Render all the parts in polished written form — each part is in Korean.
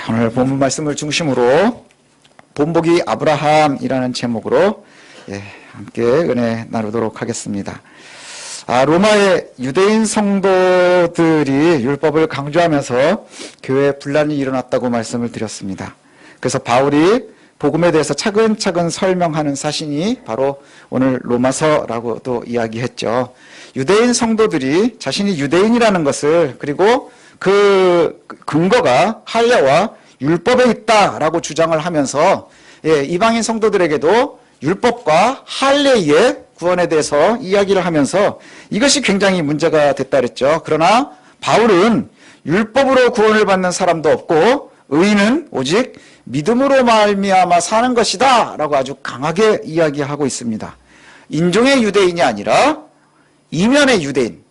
오늘 본문 말씀을 중심으로 본보기 아브라함이라는 제목으로 함께 은혜 나누도록 하겠습니다. 로마의 유대인 성도들이 율법을 강조하면서 교회에 분란이 일어났다고 말씀을 드렸습니다. 그래서 바울이 복음에 대해서 차근차근 설명하는 사신이 바로 오늘 로마서라고도 이야기했죠. 유대인 성도들이 자신이 유대인이라는 것을, 그리고 그 근거가 할례와 율법에 있다라고 주장을 하면서 이방인 성도들에게도 율법과 할례의 구원에 대해서 이야기를 하면서 이것이 굉장히 문제가 됐다 그랬죠. 그러나 바울은 율법으로 구원을 받는 사람도 없고 의인은 오직 믿음으로 말미암아 사는 것이다 라고 아주 강하게 이야기하고 있습니다. 인종의 유대인이 아니라 이면의 유대인,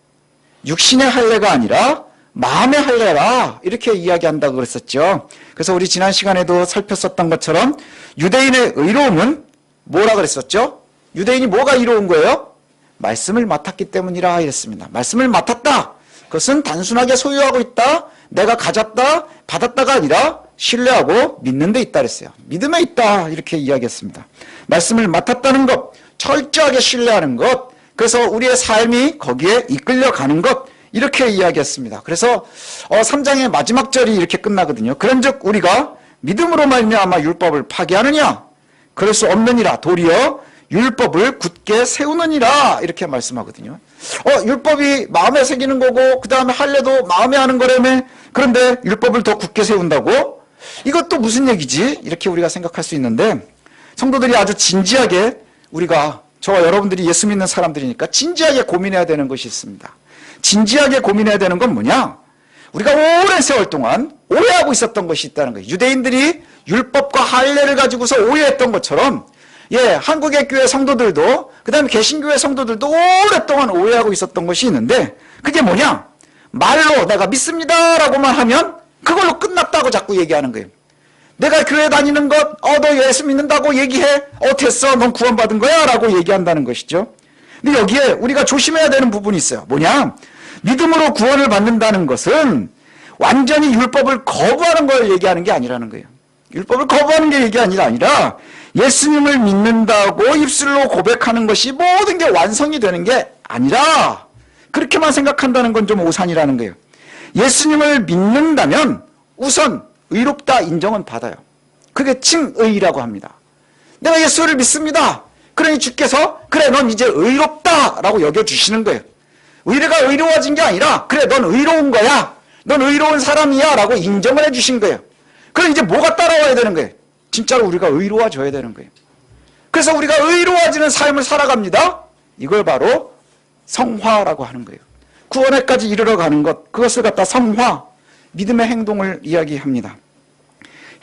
육신의 할례가 아니라 마음의 할례라, 이렇게 이야기한다고 그랬었죠. 그래서 우리 지난 시간에도 살폈었던 것처럼 유대인의 의로움은 뭐라 그랬었죠? 유대인이 뭐가 이로운 거예요? 말씀을 맡았기 때문이라 이랬습니다. 말씀을 맡았다. 그것은 단순하게 소유하고 있다, 내가 가졌다, 받았다가 아니라 신뢰하고 믿는 데 있다 그랬어요. 믿음에 있다, 이렇게 이야기했습니다. 말씀을 맡았다는 것, 철저하게 신뢰하는 것, 그래서 우리의 삶이 거기에 이끌려가는 것, 이렇게 이야기했습니다. 그래서 3장의 마지막 절이 이렇게 끝나거든요. 그런즉 우리가 믿음으로 말미암아 율법을 파기하느냐? 그럴 수 없느니라. 도리어 율법을 굳게 세우느니라, 이렇게 말씀하거든요. 율법이 마음에 새기는 거고 그 다음에 할례도 마음에 하는 거라며, 그런데 율법을 더 굳게 세운다고? 이것도 무슨 얘기지? 이렇게 우리가 생각할 수 있는데, 성도들이 아주 진지하게, 우리가, 저와 여러분들이 예수 믿는 사람들이니까 진지하게 고민해야 되는 것이 있습니다. 진지하게 고민해야 되는 건 뭐냐? 우리가 오랜 세월 동안 오해하고 있었던 것이 있다는 거예요. 유대인들이 율법과 할례를 가지고서 오해했던 것처럼, 한국의 교회 성도들도, 그 다음에 개신교회 성도들도 오랫동안 오해하고 있었던 것이 있는데, 그게 뭐냐? 말로 내가 믿습니다라고만 하면 그걸로 끝났다고 자꾸 얘기하는 거예요. 내가 교회 다니는 것, 너 예수 믿는다고 얘기해. 됐어, 넌 구원받은 거야 라고 얘기한다는 것이죠. 근데 여기에 우리가 조심해야 되는 부분이 있어요. 뭐냐? 믿음으로 구원을 받는다는 것은 완전히 율법을 거부하는 걸 얘기하는 게 아니라는 거예요. 율법을 거부하는 게 얘기 아니라 예수님을 믿는다고 입술로 고백하는 것이 모든 게 완성이 되는 게 아니라, 그렇게만 생각한다는 건 좀 오산이라는 거예요. 예수님을 믿는다면 우선 의롭다 인정은 받아요. 그게 칭의라고 합니다. 내가 예수를 믿습니다. 그러니 주께서 그래 넌 이제 의롭다라고 여겨주시는 거예요. 의례가 의로워진 게 아니라 그래 넌 의로운 거야, 넌 의로운 사람이야 라고 인정을 해주신 거예요. 그럼 이제 뭐가 따라와야 되는 거예요? 진짜로 우리가 의로워져야 되는 거예요. 그래서 우리가 의로워지는 삶을 살아갑니다. 이걸 바로 성화라고 하는 거예요. 구원에까지 이르러 가는 것, 그것을 갖다 성화, 믿음의 행동을 이야기합니다.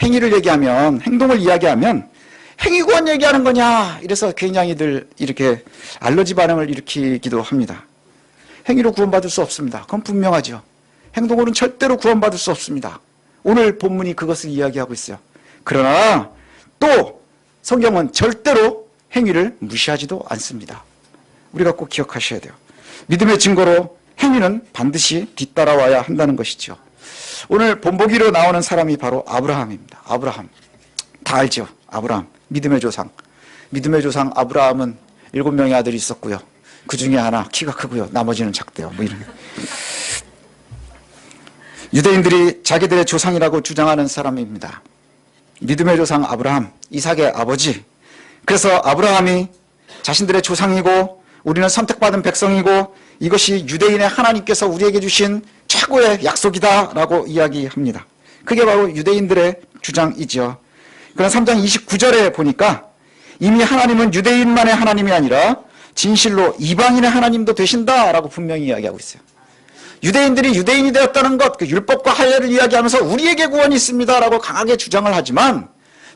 행위를 얘기하면, 행동을 이야기하면 행위구원 얘기하는 거냐, 이래서 굉장히들 이렇게 알러지 반응을 일으키기도 합니다. 행위로 구원받을 수 없습니다. 그건 분명하죠. 행동으로는 절대로 구원받을 수 없습니다. 오늘 본문이 그것을 이야기하고 있어요. 그러나 또 성경은 절대로 행위를 무시하지도 않습니다. 우리가 꼭 기억하셔야 돼요. 믿음의 증거로 행위는 반드시 뒤따라와야 한다는 것이죠. 오늘 본보기로 나오는 사람이 바로 아브라함입니다. 아브라함. 다 알죠? 아브라함. 믿음의 조상. 믿음의 조상 아브라함은 7명의 아들이 있었고요. 그 중에 하나 키가 크고요. 나머지는 작대요. 뭐 이런. 유대인들이 자기들의 조상이라고 주장하는 사람입니다. 믿음의 조상 아브라함, 이삭의 아버지. 그래서 아브라함이 자신들의 조상이고 우리는 선택받은 백성이고 이것이 유대인의 하나님께서 우리에게 주신 최고의 약속이다라고 이야기합니다. 그게 바로 유대인들의 주장이죠. 그런 3장 29절에 보니까 이미 하나님은 유대인만의 하나님이 아니라 진실로 이방인의 하나님도 되신다라고 분명히 이야기하고 있어요. 유대인들이 유대인이 되었다는 것, 그 율법과 할례를 이야기하면서 우리에게 구원이 있습니다라고 강하게 주장을 하지만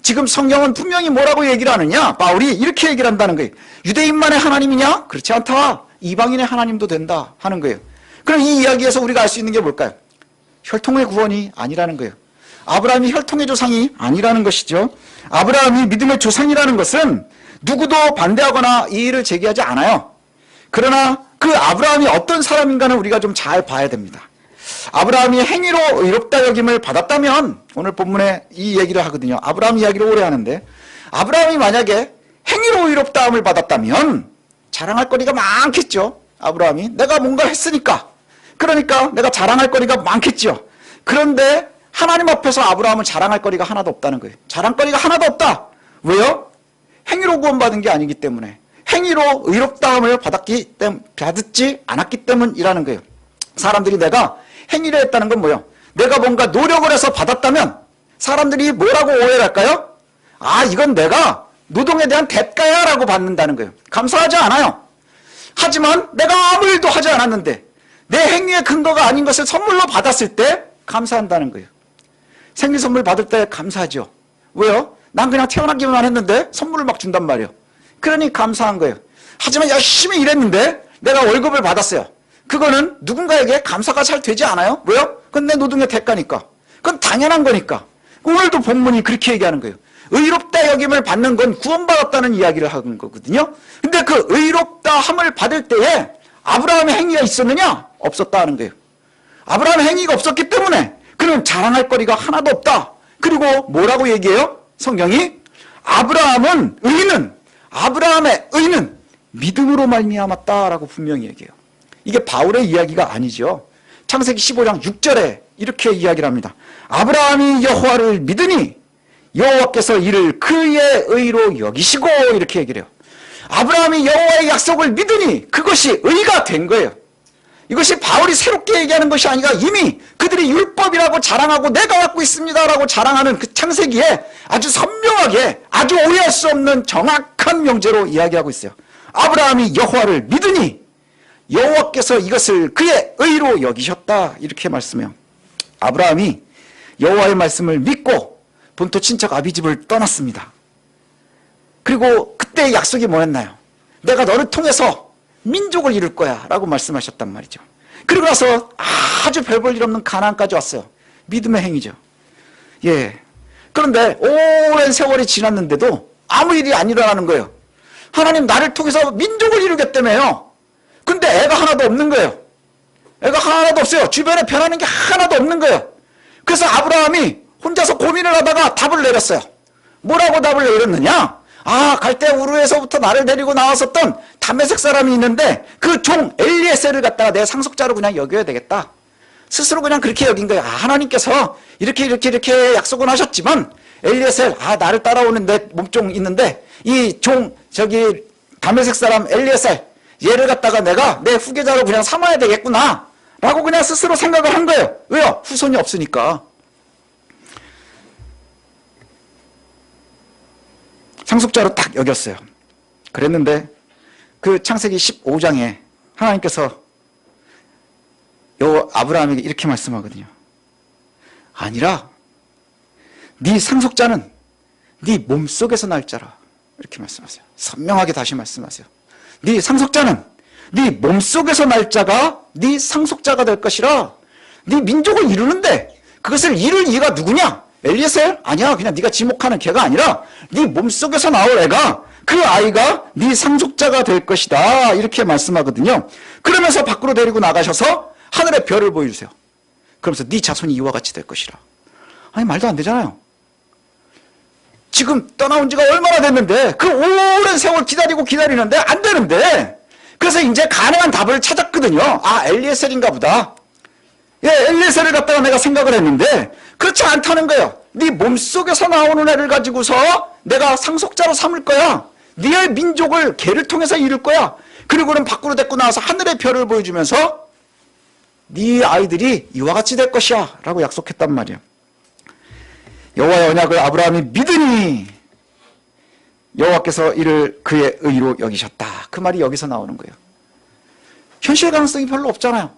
지금 성경은 분명히 뭐라고 얘기를 하느냐? 바울이 이렇게 얘기를 한다는 거예요. 유대인만의 하나님이냐? 그렇지 않다. 이방인의 하나님도 된다 하는 거예요. 그럼 이 이야기에서 우리가 알 수 있는 게 뭘까요? 혈통의 구원이 아니라는 거예요. 아브라함이 혈통의 조상이 아니라는 것이죠. 아브라함이 믿음의 조상이라는 것은 누구도 반대하거나 이의를 제기하지 않아요. 그러나 그 아브라함이 어떤 사람인가는 우리가 좀 잘 봐야 됩니다. 아브라함이 행위로 의롭다 여김을 받았다면, 오늘 본문에 이 얘기를 하거든요. 아브라함 이야기를 오래 하는데, 아브라함이 만약에 행위로 의롭다함을 받았다면 자랑할 거리가 많겠죠. 아브라함이 내가 뭔가 했으니까, 그러니까 내가 자랑할 거리가 많겠죠. 그런데 하나님 앞에서 아브라함은 자랑할 거리가 하나도 없다는 거예요. 자랑거리가 하나도 없다. 왜요? 행위로 구원받은 게 아니기 때문에, 행위로 의롭다함을 받지 않았기 때문이라는 거예요. 사람들이 내가 행위를 했다는 건 뭐예요? 내가 뭔가 노력을 해서 받았다면 사람들이 뭐라고 오해를 할까요? 아, 이건 내가 노동에 대한 대가야 라고 받는다는 거예요. 감사하지 않아요. 하지만 내가 아무 일도 하지 않았는데 내 행위의 근거가 아닌 것을 선물로 받았을 때 감사한다는 거예요. 생일 선물 받을 때 감사하죠. 왜요? 난 그냥 태어나기만 했는데 선물을 막 준단 말이에요. 그러니 감사한 거예요. 하지만 열심히 일했는데 내가 월급을 받았어요. 그거는 누군가에게 감사가 잘 되지 않아요? 왜요? 그건 내 노동의 대가니까. 그건 당연한 거니까. 오늘도 본문이 그렇게 얘기하는 거예요. 의롭다 여김을 받는 건 구원받았다는 이야기를 하는 거거든요. 근데 그 의롭다 함을 받을 때에 아브라함의 행위가 있었느냐? 없었다 하는 거예요. 아브라함의 행위가 없었기 때문에 그는 자랑할 거리가 하나도 없다. 그리고 뭐라고 얘기해요? 성경이 아브라함의 의는 믿음으로 말미암았다라고 분명히 얘기해요. 이게 바울의 이야기가 아니죠. 창세기 15장 6절에 이렇게 이야기를 합니다. 아브라함이 여호와를 믿으니 여호와께서 이를 그의 의로 여기시고, 이렇게 얘기를 해요. 아브라함이 여호와의 약속을 믿으니 그것이 의가 된 거예요. 이것이 바울이 새롭게 얘기하는 것이 아니라 이미 그들이 율법이라고 자랑하고 내가 갖고 있습니다라고 자랑하는 그 창세기에 아주 선명하게, 아주 오해할 수 없는 정확한 명제로 이야기하고 있어요. 아브라함이 여호와를 믿으니 여호와께서 이것을 그의 의로 여기셨다, 이렇게 말씀해요. 아브라함이 여호와의 말씀을 믿고 본토 친척 아비집을 떠났습니다. 그리고 그때 약속이 뭐였나요? 내가 너를 통해서 민족을 이룰 거야 라고 말씀하셨단 말이죠. 그리고 나서 아주 별 볼 일 없는 가나안까지 왔어요. 믿음의 행위죠. 예. 그런데 오랜 세월이 지났는데도 아무 일이 안 일어나는 거예요. 하나님 나를 통해서 민족을 이루겠다며요. 근데 애가 하나도 없는 거예요. 애가 하나도 없어요. 주변에 변하는 게 하나도 없는 거예요. 그래서 아브라함이 혼자서 고민을 하다가 답을 내렸어요. 뭐라고 답을 내렸느냐? 아, 갈대 우르에서부터 나를 데리고 나왔었던 다메섹 사람이 있는데 그 종 엘리에셀을 갖다가 내 상속자로 그냥 여겨야 되겠다. 스스로 그냥 그렇게 여긴 거예요. 아, 하나님께서 이렇게 약속은 하셨지만 엘리에셀, 아, 나를 따라오는 내 몸종 있는데 이 종 다메섹 사람 엘리에셀, 얘를 갖다가 내가 내 후계자로 그냥 삼아야 되겠구나 라고 그냥 스스로 생각을 한 거예요. 왜요? 후손이 없으니까. 상속자로 딱 여겼어요. 그랬는데 그 창세기 15장에 하나님께서 아브라함에게 이렇게 말씀하거든요. 아니라 네 상속자는 네 몸속에서 날 자라, 이렇게 말씀하세요. 선명하게 다시 말씀하세요. 네 상속자는 네 몸속에서 날 자가 네 상속자가 될 것이라. 네 민족을 이루는데 그것을 이룰 이가 누구냐? 엘리에셀? 아니야. 그냥 네가 지목하는 걔가 아니라 네 몸속에서 나올 애가, 그 아이가 네 상속자가 될 것이다, 이렇게 말씀하거든요. 그러면서 밖으로 데리고 나가셔서 하늘의 별을 보여주세요. 그러면서 네 자손이 이와 같이 될 것이라. 아니, 말도 안 되잖아요. 지금 떠나온 지가 얼마나 됐는데 그 오랜 세월 기다리는데 안 되는데. 그래서 이제 가능한 답을 찾았거든요. 아, 엘리에셀인가 보다. 예, 엘리에셀을 갖다가 내가 생각을 했는데 그렇지 않다는 거예요. 네 몸속에서 나오는 애를 가지고서 내가 상속자로 삼을 거야. 네 민족을 걔를 통해서 이룰 거야. 그리고는 밖으로 데리고 나와서 하늘의 별을 보여주면서 네 아이들이 이와 같이 될 것이야 라고 약속했단 말이에요. 여호와의 언약을 아브라함이 믿으니 여호와께서 이를 그의 의로 여기셨다. 그 말이 여기서 나오는 거예요. 현실 가능성이 별로 없잖아요.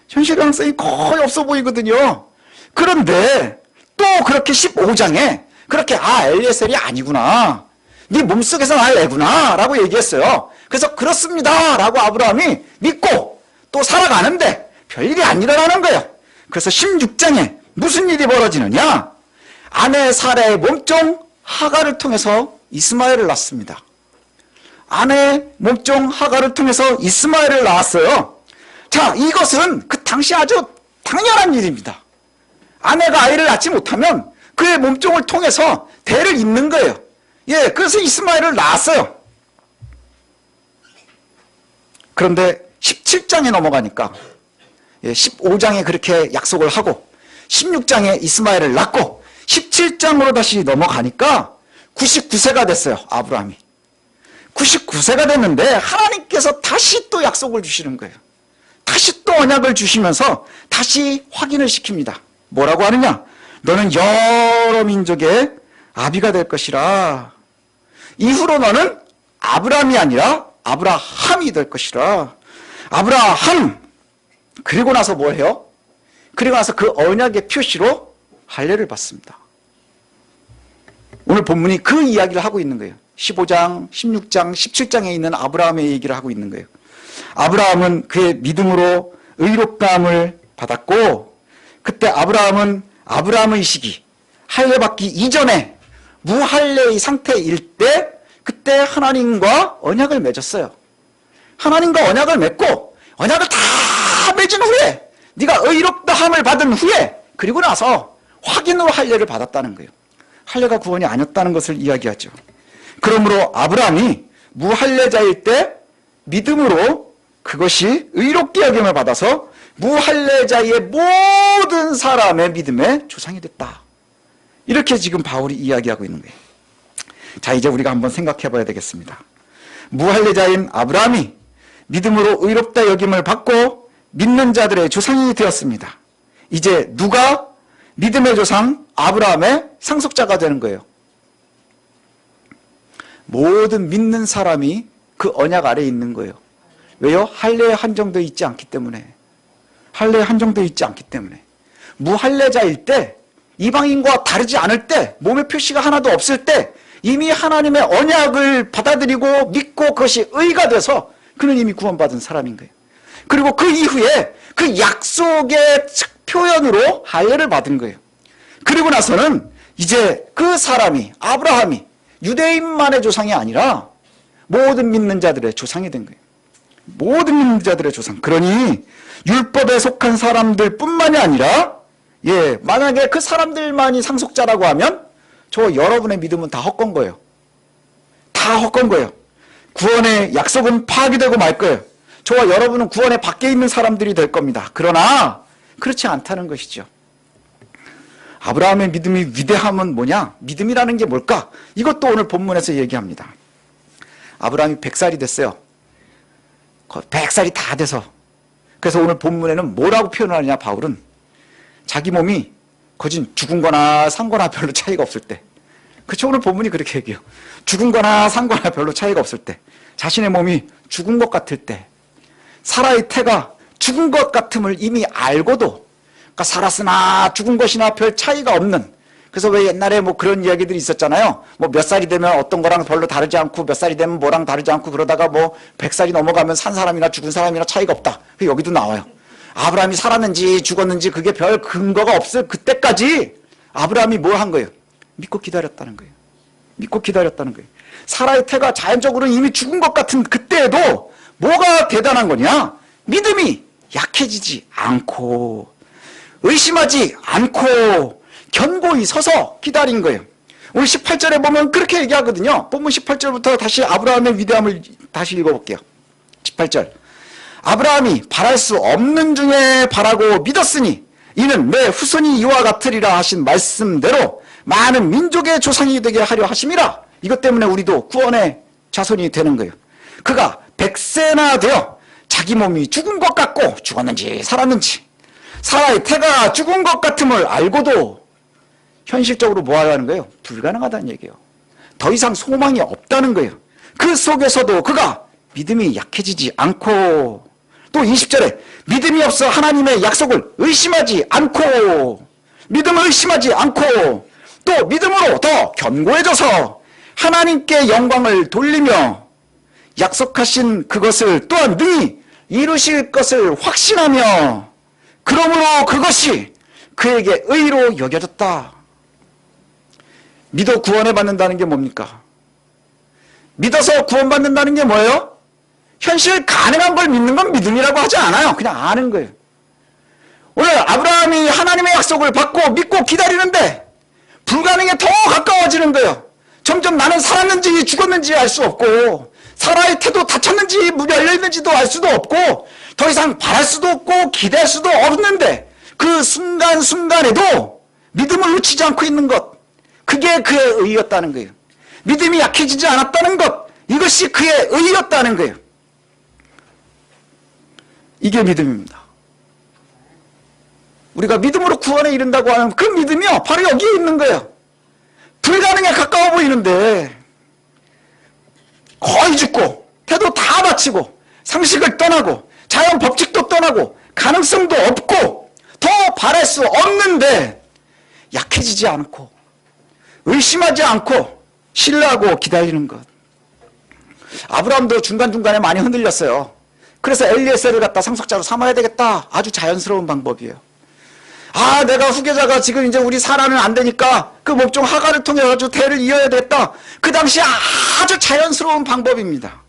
현실 가능성이 거의 없어 보이거든요. 그런데 또 그렇게 15장에 그렇게, 아, 엘리에셀이 아니구나, 네 몸속에서 날 애구나 라고 얘기했어요. 그래서 그렇습니다 라고 아브라함이 믿고 또 살아가는데 별일이 안 일어나는 거예요. 그래서 16장에 무슨 일이 벌어지느냐? 아내 사라의 몸종 하가를 통해서 이스마엘을 낳습니다. 아내 몸종 하가를 통해서 이스마엘을 낳았어요. 자, 이것은 그 당시 아주 당연한 일입니다. 아내가 아이를 낳지 못하면 그의 몸종을 통해서 대를 잇는 거예요. 예, 그래서 이스마엘을 낳았어요. 그런데 17장에 넘어가니까 15장에 그렇게 약속을 하고 16장에 이스마엘을 낳고 17장으로 다시 넘어가니까 99세가 됐어요. 아브라함이. 99세가 됐는데 하나님께서 다시 또 약속을 주시는 거예요. 다시 또 언약을 주시면서 다시 확인을 시킵니다. 뭐라고 하느냐? 너는 여러 민족의 아비가 될 것이라. 이후로 너는 아브라함이 아니라 아브라함이 될 것이라. 아브라함. 그리고 나서 뭘 해요? 그리고 나서 그 언약의 표시로 할례를 받습니다. 오늘 본문이 그 이야기를 하고 있는 거예요. 15장, 16장, 17장에 있는 아브라함의 얘기를 하고 있는 거예요. 아브라함은 그의 믿음으로 의롭다함을 받았고, 그때 아브라함은 아브라함의 시기, 할례 받기 이전에 무할례의 상태일 때 그때 하나님과 언약을 맺었어요. 하나님과 언약을 맺고 언약을 다 맺은 후에 네가 의롭다함을 받은 후에 그리고 나서 확인으로 할례를 받았다는 거예요. 할례가 구원이 아니었다는 것을 이야기하죠. 그러므로 아브라함이 무할례자일 때 믿음으로 그것이 의롭게 여김을 받아서 무할례자의 모든 사람의 믿음의 조상이 됐다. 이렇게 지금 바울이 이야기하고 있는 거예요. 자, 이제 우리가 한번 생각해 봐야 되겠습니다. 무할례자인 아브라함이 믿음으로 의롭다 여김을 받고 믿는 자들의 조상이 되었습니다. 이제 누가 믿음의 조상 아브라함의 상속자가 되는 거예요? 모든 믿는 사람이 그 언약 아래에 있는 거예요. 왜요? 할례에 한정되어 있지 않기 때문에. 할례에 한정되어 있지 않기 때문에. 무할례자일 때, 이방인과 다르지 않을 때, 몸의 표시가 하나도 없을 때 이미 하나님의 언약을 받아들이고 믿고 그것이 의가 돼서 그는 이미 구원받은 사람인 거예요. 그리고 그 이후에 그 약속의 표현으로 할례를 받은 거예요. 그리고 나서는 이제 그 사람이, 아브라함이 유대인만의 조상이 아니라 모든 믿는 자들의 조상이 된 거예요. 모든 믿는 자들의 조상. 그러니 율법에 속한 사람들 뿐만이 아니라 만약에 그 사람들만이 상속자라고 하면 저 여러분의 믿음은 다 헛건 거예요. 다 헛건 거예요. 구원의 약속은 파기되고 말 거예요. 저와 여러분은 구원의 밖에 있는 사람들이 될 겁니다. 그러나 그렇지 않다는 것이죠. 아브라함의 믿음이 위대함은 뭐냐? 믿음이라는 게 뭘까? 이것도 오늘 본문에서 얘기합니다. 아브라함이 100살이 됐어요. 100살이 다 돼서. 그래서 오늘 본문에는 뭐라고 표현을 하느냐, 바울은. 자기 몸이 거진 죽은 거나 산 거나 별로 차이가 없을 때. 그렇죠? 오늘 본문이 그렇게 얘기해요. 죽은 거나 산 거나 별로 차이가 없을 때. 자신의 몸이 죽은 것 같을 때. 사라의 태가 죽은 것 같음을 이미 알고도, 그러니까 살았으나 죽은 것이나 별 차이가 없는. 그래서 왜 옛날에 뭐 그런 이야기들이 있었잖아요. 뭐 몇 살이 되면 어떤 거랑 별로 다르지 않고 몇 살이 되면 뭐랑 다르지 않고 그러다가 뭐 100살이 넘어가면 산 사람이나 죽은 사람이나 차이가 없다. 여기도 나와요. 아브라함이 살았는지 죽었는지 그게 별 근거가 없을 그때까지 아브라함이 뭘 한 거예요? 믿고 기다렸다는 거예요. 믿고 기다렸다는 거예요. 사라의 태가 자연적으로 이미 죽은 것 같은 그때에도 뭐가 대단한 거냐? 믿음이 약해지지 않고 의심하지 않고 견고히 서서 기다린 거예요. 오늘 18절에 보면 그렇게 얘기하거든요. 본문 18절부터 다시 아브라함의 위대함을 다시 읽어볼게요. 18절. 아브라함이 바랄 수 없는 중에 바라고 믿었으니 이는 내 후손이 이와 같으리라 하신 말씀대로 많은 민족의 조상이 되게 하려 하심이라. 이것 때문에 우리도 구원의 자손이 되는 거예요. 그가 100세나 되어 자기 몸이 죽은 것 같고 죽었는지 살았는지 사라의 태가 죽은 것 같음을 알고도 현실적으로 뭐 하는 거예요? 불가능하다는 얘기예요. 더 이상 소망이 없다는 거예요. 그 속에서도 그가 믿음이 약해지지 않고 또 20절에 믿음이 없어 하나님의 약속을 의심하지 않고 믿음을 의심하지 않고 또 믿음으로 더 견고해져서 하나님께 영광을 돌리며 약속하신 그것을 또한 능히 이루실 것을 확신하며 그러므로 그것이 그에게 의로 여겨졌다. 믿어 구원을 받는다는 게 뭡니까? 믿어서 구원받는다는 게 뭐예요? 현실 가능한 걸 믿는 건 믿음이라고 하지 않아요. 그냥 아는 거예요. 오늘 아브라함이 하나님의 약속을 받고 믿고 기다리는데 불가능에 더 가까워지는 거예요. 점점 나는 살았는지 죽었는지 알 수 없고 사라의 태도 닫혔는지 문이 열려있는지도 알 수도 없고 더 이상 바랄 수도 없고 기대할 수도 없는데 그 순간순간에도 믿음을 놓치지 않고 있는 것, 그게 그의 의였다는 거예요. 믿음이 약해지지 않았다는 것, 이것이 그의 의였다는 거예요. 이게 믿음입니다. 우리가 믿음으로 구원에 이른다고 하는 그 믿음이요, 바로 여기에 있는 거예요. 불가능에 가까워 보이는데 거의 죽고 태도 다 바치고 상식을 떠나고 자연 법칙도 떠나고 가능성도 없고 더 바랄 수 없는데 약해지지 않고 의심하지 않고 신뢰하고 기다리는 것. 아브라함도 중간중간에 많이 흔들렸어요. 그래서 엘리에셀을 갖다 상속자로 삼아야 되겠다. 아주 자연스러운 방법이에요. 아, 내가 후계자가 지금 이제 우리 사라는 안 되니까 그 목종 하가를 통해 가지고 대를 이어야 되겠다. 그 당시에 아주 자연스러운 방법입니다.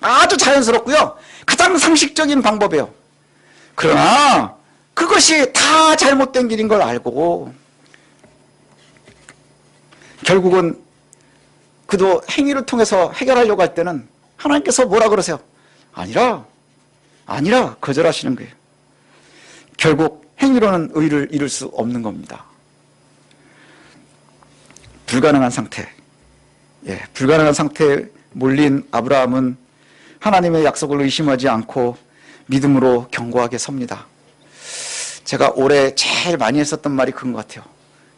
아주 자연스럽고요. 가장 상식적인 방법이에요. 그러나 그것이 다 잘못된 길인 걸 알고 결국은 그도 행위를 통해서 해결하려고 할 때는 하나님께서 뭐라 그러세요? 아니라 거절하시는 거예요. 결국 행위로는 의를 이룰 수 없는 겁니다. 불가능한 상태. 불가능한 상태에 몰린 아브라함은 하나님의 약속을 의심하지 않고 믿음으로 견고하게 섭니다. 제가 올해 제일 많이 했었던 말이 그런 것 같아요.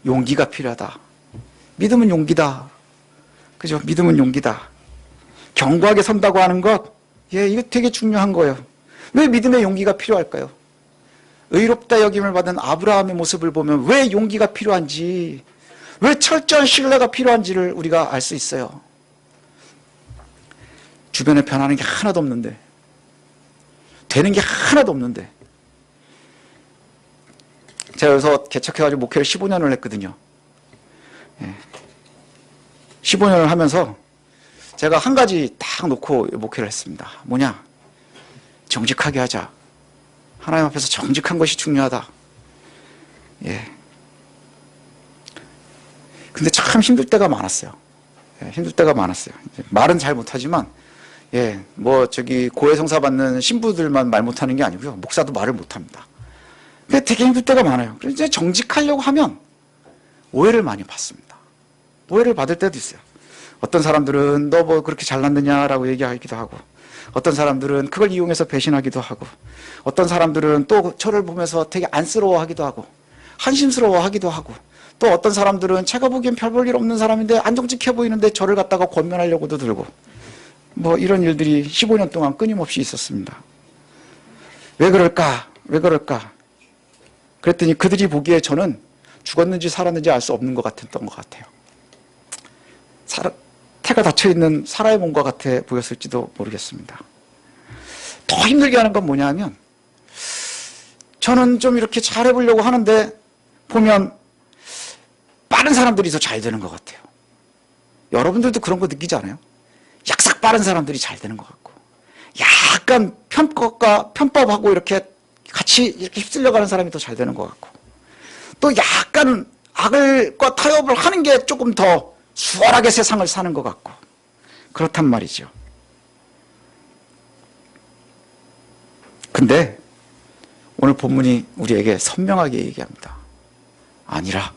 용기가 필요하다. 믿음은 용기다. 그죠? 믿음은 용기다. 견고하게 선다고 하는 것, 이거 되게 중요한 거예요. 왜 믿음의 용기가 필요할까요? 의롭다 여김을 받은 아브라함의 모습을 보면 왜 용기가 필요한지, 왜 철저한 신뢰가 필요한지를 우리가 알 수 있어요. 주변에 변하는 게 하나도 없는데, 되는 게 하나도 없는데, 제가 여기서 개척해가지고 목회를 15년을 했거든요. 15년을 하면서 제가 한 가지 딱 놓고 목회를 했습니다. 뭐냐? 정직하게 하자. 하나님 앞에서 정직한 것이 중요하다. 근데 참 힘들 때가 많았어요. 힘들 때가 많았어요. 말은 잘 못하지만, 고해성사 받는 신부들만 말 못하는 게 아니고요. 목사도 말을 못합니다. 근데 되게 힘들 때가 많아요. 그래서 이제 정직하려고 하면 오해를 많이 받습니다. 오해를 받을 때도 있어요. 어떤 사람들은 너 뭐 그렇게 잘났느냐라고 얘기하기도 하고, 어떤 사람들은 그걸 이용해서 배신하기도 하고, 어떤 사람들은 또 저를 보면서 되게 안쓰러워하기도 하고 한심스러워하기도 하고, 또 어떤 사람들은 제가 보기엔 별 볼 일 없는 사람인데 안 정직해 보이는데 저를 갖다가 권면하려고도 들고, 뭐 이런 일들이 15년 동안 끊임없이 있었습니다. 왜 그럴까? 그랬더니 그들이 보기에 저는 죽었는지 살았는지 알 수 없는 것 같았던 것 같아요. 태가 닫혀있는 사라의 몸과 같아 보였을지도 모르겠습니다. 더 힘들게 하는 건 뭐냐 하면, 저는 좀 이렇게 잘해보려고 하는데 보면 빠른 사람들이 더 잘 되는 것 같아요. 여러분들도 그런 거 느끼지 않아요? 약삭 빠른 사람들이 잘 되는 것 같고, 약간 편법하고 이렇게 같이 이렇게 휩쓸려가는 사람이 더 잘 되는 것 같고, 또 약간 악을과 타협을 하는 게 조금 더 수월하게 세상을 사는 것 같고, 그렇단 말이죠. 근데 오늘 본문이 우리에게 선명하게 얘기합니다. 아니라.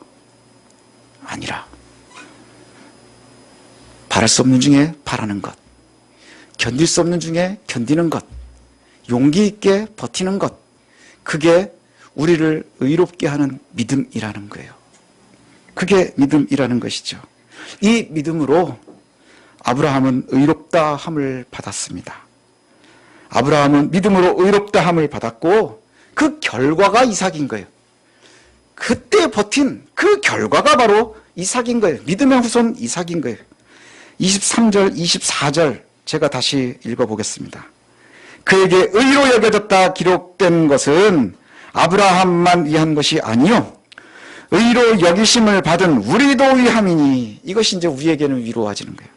바랄 수 없는 중에 바라는 것, 견딜 수 없는 중에 견디는 것, 용기 있게 버티는 것, 그게 우리를 의롭게 하는 믿음이라는 거예요. 그게 믿음이라는 것이죠. 이 믿음으로 아브라함은 의롭다 함을 받았습니다. 아브라함은 믿음으로 의롭다 함을 받았고, 그 결과가 이삭인 거예요. 그때 버틴 그 결과가 바로 이삭인 거예요. 믿음의 후손 이삭인 거예요. 23절, 24절 제가 다시 읽어보겠습니다. 그에게 의로 여겨졌다 기록된 것은 아브라함만 위한 것이 아니요 의로 여기심을 받은 우리도 위함이니, 이것이 이제 우리에게는 위로와지는 거예요.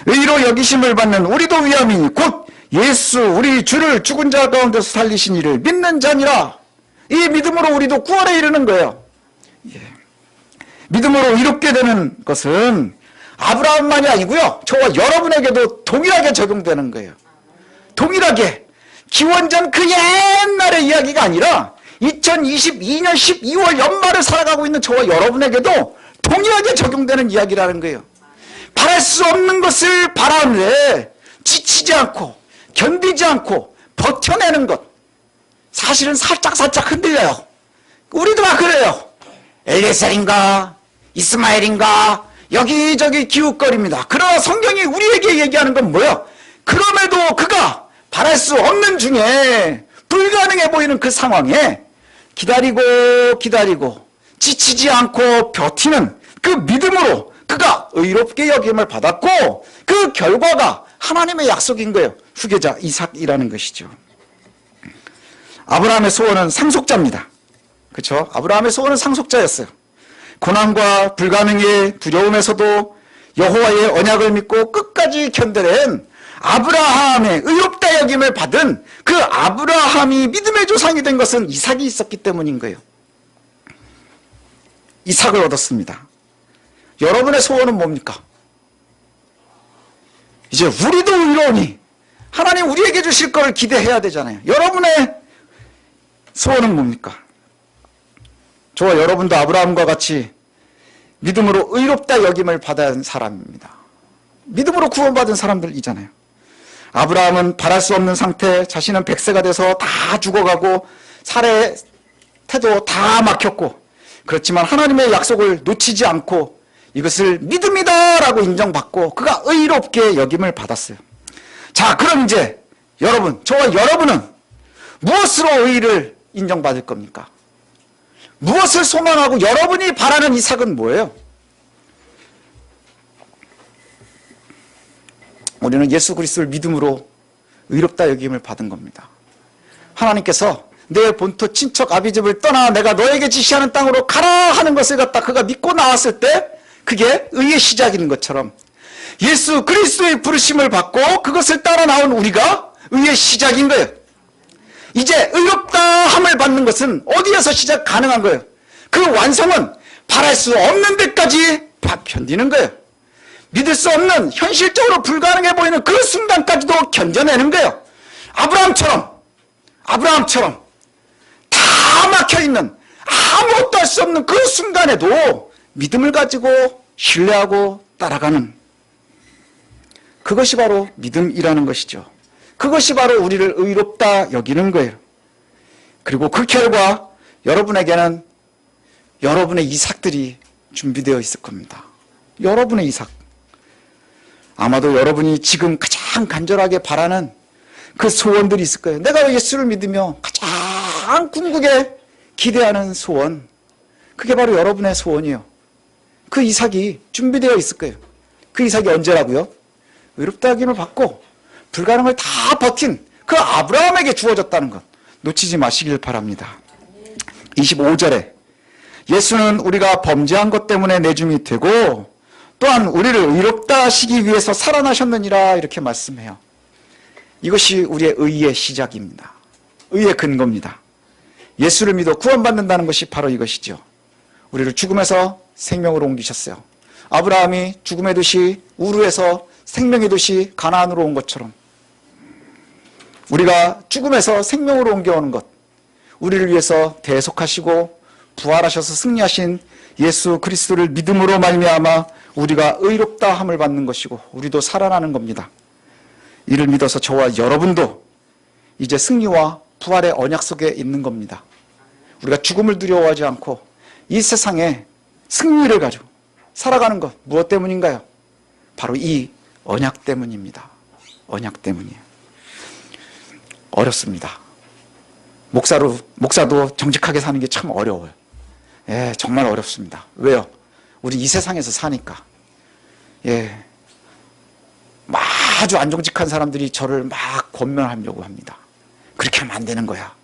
의로 여기심을 받는 우리도 위함이니 곧 예수 우리 주를 죽은 자 가운데서 살리신 이를 믿는 자니라. 이 믿음으로 우리도 구원에 이르는 거예요. 예. 믿음으로 이롭게 되는 것은 아브라함만이 아니고요, 저와 여러분에게도 동일하게 적용되는 거예요. 동일하게. 기원전 그 옛날의 이야기가 아니라 2022년 12월 연말을 살아가고 있는 저와 여러분에게도 동일하게 적용되는 이야기라는 거예요. 바랄 수 없는 것을 바라는데 지치지 않고 견디지 않고 버텨내는 것, 사실은 살짝 흔들려요. 우리도 막 그래요. 엘리에셀인가 이스마엘인가 여기저기 기웃거립니다. 그러나 성경이 우리에게 얘기하는 건 뭐예요? 그럼에도 그가 바랄 수 없는 중에 불가능해 보이는 그 상황에 기다리고 지치지 않고 버티는 그 믿음으로 그가 의롭게 여김을 받았고, 그 결과가 하나님의 약속인 거예요. 후계자 이삭이라는 것이죠. 아브라함의 소원은 상속자입니다. 그렇죠? 아브라함의 소원은 상속자였어요. 고난과 불가능의 두려움에서도 여호와의 언약을 믿고 끝까지 견뎌낸 아브라함의 의롭다 여김을 받은 그 아브라함이 믿음의 조상이 된 것은 이삭이 있었기 때문인 거예요. 이삭을 얻었습니다. 여러분의 소원은 뭡니까? 이제 우리도 의로우니 하나님 우리에게 주실 것을 기대해야 되잖아요. 여러분의 소원은 뭡니까? 저와 여러분도 아브라함과 같이 믿음으로 의롭다 여김을 받은 사람입니다. 믿음으로 구원받은 사람들이잖아요. 아브라함은 바랄 수 없는 상태, 자신은 100세가 돼서 다 죽어가고 살해 태도 다 막혔고, 그렇지만 하나님의 약속을 놓치지 않고 이것을 믿음이다 라고 인정받고 그가 의롭게 여김을 받았어요. 자, 그럼 이제 여러분, 저와 여러분은 무엇으로 의를 인정받을 겁니까? 무엇을 소망하고 여러분이 바라는 이삭은 뭐예요? 우리는 예수 그리스도를 믿음으로 의롭다 여김을 받은 겁니다. 하나님께서 내 본토 친척 아비집을 떠나 내가 너에게 지시하는 땅으로 가라 하는 것을 갖다 그가 믿고 나왔을 때 그게 의의 시작인 것처럼 예수 그리스도의 부르심을 받고 그것을 따라 나온 우리가 의의 시작인 거예요. 이제 의롭다 함을 받는 것은 어디에서 시작 가능한 거예요? 그 완성은 바랄 수 없는 데까지 견디는 거예요. 믿을 수 없는, 현실적으로 불가능해 보이는 그 순간까지도 견뎌내는 거예요. 아브라함처럼 다 막혀있는, 아무것도 할 수 없는 그 순간에도 믿음을 가지고 신뢰하고 따라가는, 그것이 바로 믿음이라는 것이죠. 그것이 바로 우리를 의롭다 여기는 거예요. 그리고 그 결과 여러분에게는 여러분의 이삭들이 준비되어 있을 겁니다. 여러분의 이삭. 아마도 여러분이 지금 가장 간절하게 바라는 그 소원들이 있을 거예요. 내가 예수를 믿으며 가장 궁극에 기대하는 소원, 그게 바로 여러분의 소원이에요. 그 이삭이 준비되어 있을 거예요. 그 이삭이 언제라고요? 의롭다 여김을 받고 불가능을 다 버틴 그 아브라함에게 주어졌다는 것 놓치지 마시길 바랍니다. 25절에 예수는 우리가 범죄한 것 때문에 내줌이 되고 또한 우리를 의롭다 하시기 위해서 살아나셨느니라 이렇게 말씀해요. 이것이 우리의 의의 시작입니다. 의의 근거입니다. 예수를 믿어 구원받는다는 것이 바로 이것이죠. 우리를 죽음에서 생명으로 옮기셨어요. 아브라함이 죽음의 도시 우르에서 생명의 도시 가나안으로 온 것처럼 우리가 죽음에서 생명으로 옮겨오는 것, 우리를 위해서 대속하시고 부활하셔서 승리하신 예수 그리스도를 믿음으로 말미암아 우리가 의롭다 함을 받는 것이고 우리도 살아나는 겁니다. 이를 믿어서 저와 여러분도 이제 승리와 부활의 언약 속에 있는 겁니다. 우리가 죽음을 두려워하지 않고 이 세상에 승리를 가지고 살아가는 것, 무엇 때문인가요? 바로 이 언약 때문입니다. 언약 때문이에요. 어렵습니다. 목사도 정직하게 사는 게 참 어려워요. 예, 정말 어렵습니다. 왜요? 우리 이 세상에서 사니까. 예. 아주 안 정직한 사람들이 저를 막 권면하려고 합니다. 그렇게 하면 안 되는 거야.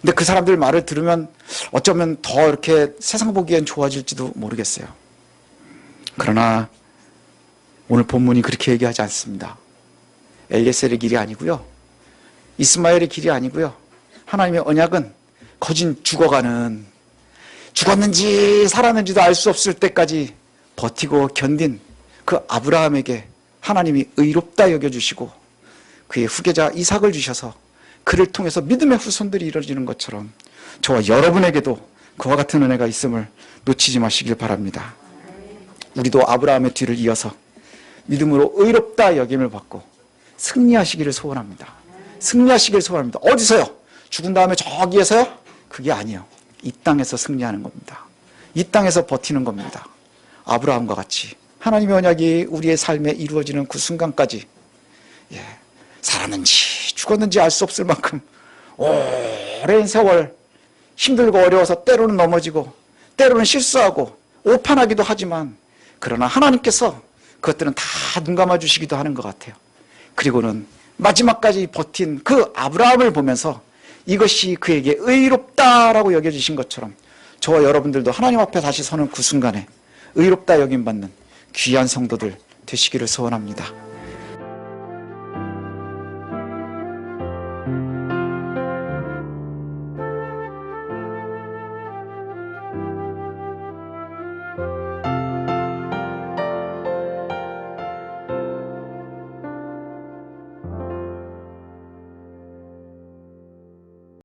근데 그 사람들 말을 들으면 어쩌면 더 이렇게 세상 보기엔 좋아질지도 모르겠어요. 그러나 오늘 본문이 그렇게 얘기하지 않습니다. 엘리에셀의 길이 아니고요. 이스마엘의 길이 아니고요. 하나님의 언약은 거진 죽어가는, 죽었는지 살았는지도 알 수 없을 때까지 버티고 견딘 그 아브라함에게 하나님이 의롭다 여겨주시고 그의 후계자 이삭을 주셔서 그를 통해서 믿음의 후손들이 이루어지는 것처럼 저와 여러분에게도 그와 같은 은혜가 있음을 놓치지 마시길 바랍니다. 우리도 아브라함의 뒤를 이어서 믿음으로 의롭다 여김을 받고 승리하시기를 소원합니다. 승리하시기를 소원합니다. 어디서요? 죽은 다음에 저기에서요? 그게 아니에요. 이 땅에서 승리하는 겁니다. 이 땅에서 버티는 겁니다. 아브라함과 같이 하나님의 언약이 우리의 삶에 이루어지는 그 순간까지 살았는지 죽었는지 알 수 없을 만큼 오랜 세월 힘들고 어려워서 때로는 넘어지고 때로는 실수하고 오판하기도 하지만 그러나 하나님께서 그것들은 다 눈 감아 주시기도 하는 것 같아요. 그리고는 마지막까지 버틴 그 아브라함을 보면서 이것이 그에게 의롭다라고 여겨지신 것처럼 저와 여러분들도 하나님 앞에 다시 서는 그 순간에 의롭다 여김받는 귀한 성도들 되시기를 소원합니다.